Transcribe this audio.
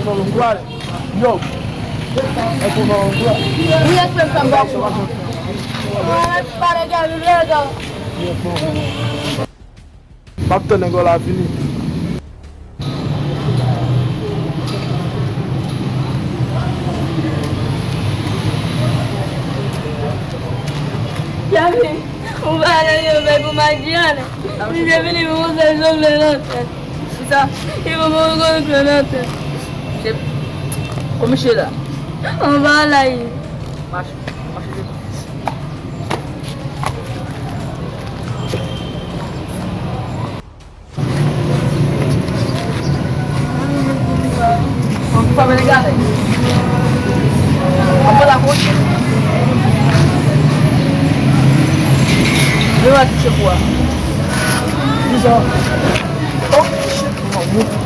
Unaungua. Yo. Hapo unaungua. Mimi nasema kwamba para galera. Bapta nego la fini. Jamii, ubaya hiyo umekumajiana. Mimi vile muuza hizo lolote. Sasa hivyo muuza lolote. Komishela. Ubaya hii. Mash. Family gani? Apa lah pun? Lewat semua. Bisa. Oh, shit.